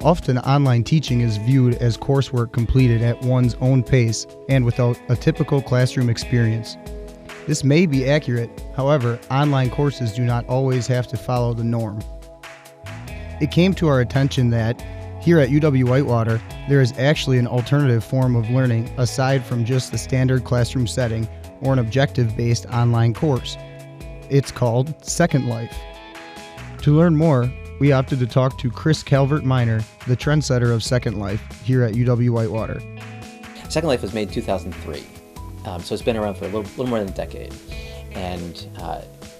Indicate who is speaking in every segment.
Speaker 1: Often online teaching is viewed as coursework completed at one's own pace and without a typical classroom experience. This may be accurate, however, online courses do not always have to follow the norm. It came to our attention that, here at UW-Whitewater, there is actually an alternative form of learning aside from just the standard classroom setting or an objective-based online course. It's called Second Life. To learn more, we opted to talk to Chris Calvert-Minor, the trendsetter of Second Life here at UW-Whitewater.
Speaker 2: Second Life was made in 2003, so it's been around for a little more than a decade. And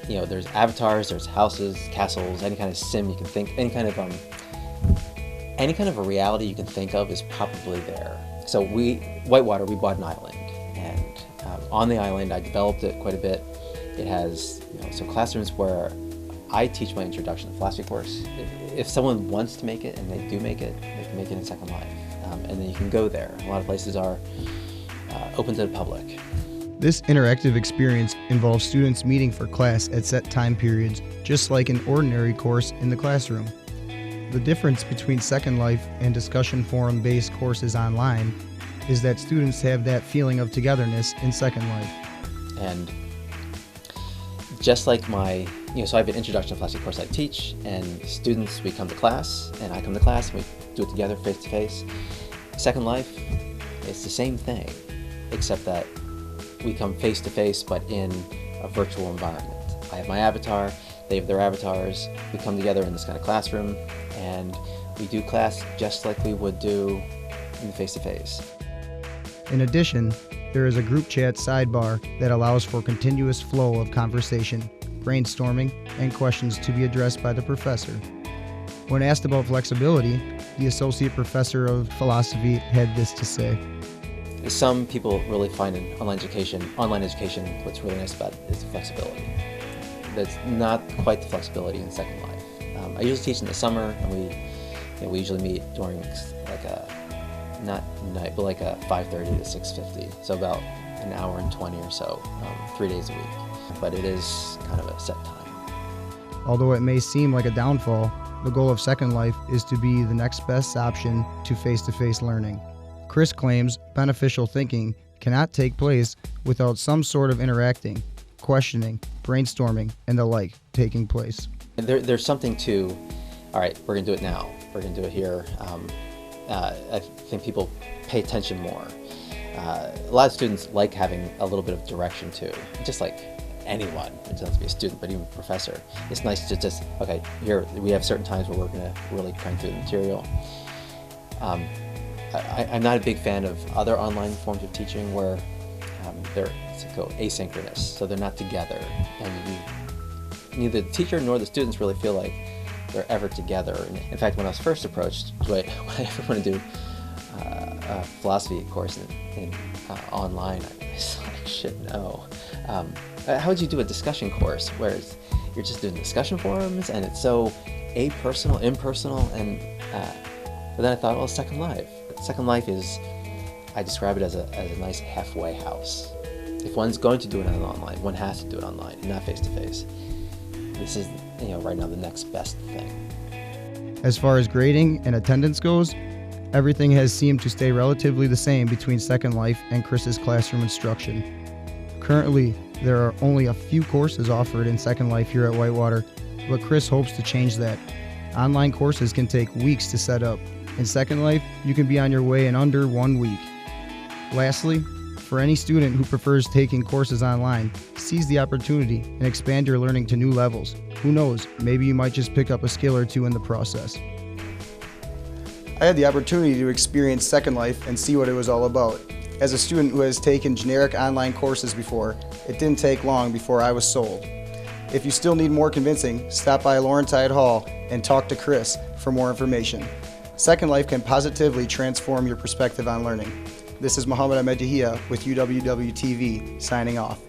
Speaker 2: there's avatars, there's houses, castles, any kind of sim you can think, any kind of a reality you can think of is probably there. So Whitewater, we bought an island, and on the island I developed it quite a bit. It has some classrooms where I teach my introduction to philosophy course. If someone wants to make it, and they do make it, they can make it in Second Life. And then you can go there. A lot of places are open to the public.
Speaker 1: This interactive experience involves students meeting for class at set time periods, just like an ordinary course in the classroom. The difference between Second Life and discussion forum-based courses online is that students have that feeling of togetherness in Second Life.
Speaker 2: And just like so I have an introduction to philosophy course I teach, and students, we come to class, and I come to class, and we do it together face to face. Second Life, it's the same thing, except that we come face to face, but in a virtual environment. I have my avatar, they have their avatars, we come together in this kind of classroom, and we do class just like we would do in face to face.
Speaker 1: In addition, there is a group chat sidebar that allows for continuous flow of conversation, brainstorming, and questions to be addressed by the professor. When asked about flexibility, the associate professor of philosophy had this to say.
Speaker 2: Some people really find in online education, what's really nice about it is the flexibility. That's not quite the flexibility in Second Life. I usually teach in the summer, and we usually meet during like a, not night, but like a 5:30 to 6:50, so about an hour and 20 or so, 3 days a week. But it is kind of a set time.
Speaker 1: Although it may seem like a downfall, the goal of Second Life is to be the next best option to face-to-face learning. Chris claims beneficial thinking cannot take place without some sort of interacting, questioning, brainstorming, and the like taking place.
Speaker 2: There's something to, all right, we're going to do it now. We're going to do it here. I think people pay attention more. A lot of students like having a little bit of direction too, just like anyone. It doesn't have to be a student, but even a professor. It's nice to just, okay, here we have certain times where we're going to really crank through the material. I'm not a big fan of other online forms of teaching where they're asynchronous, so they're not together, and neither the teacher nor the students really feel like they're ever together. In fact, when I was first approached, when I ever want to do a philosophy course in online, I was like, shit, no. How would you do a discussion course where you're just doing discussion forums and it's so apersonal, impersonal, and but then I thought, well, Second Life. Second Life is, I describe it as a nice halfway house. If one's going to do it online, one has to do it online and not face to face. This is, right now the next best thing.
Speaker 1: As far as grading and attendance goes, everything has seemed to stay relatively the same between Second Life and Chris's classroom instruction. Currently, there are only a few courses offered in Second Life here at Whitewater, but Chris hopes to change that. Online courses can take weeks to set up. In Second Life, you can be on your way in under 1 week. Lastly, for any student who prefers taking courses online, seize the opportunity and expand your learning to new levels. Who knows, maybe you might just pick up a skill or two in the process. I had the opportunity to experience Second Life and see what it was all about. As a student who has taken generic online courses before, it didn't take long before I was sold. If you still need more convincing, stop by Laurentide Hall and talk to Chris for more information. Second Life can positively transform your perspective on learning. This is Mohamed Ahmed-Yahia with UWW-TV signing off.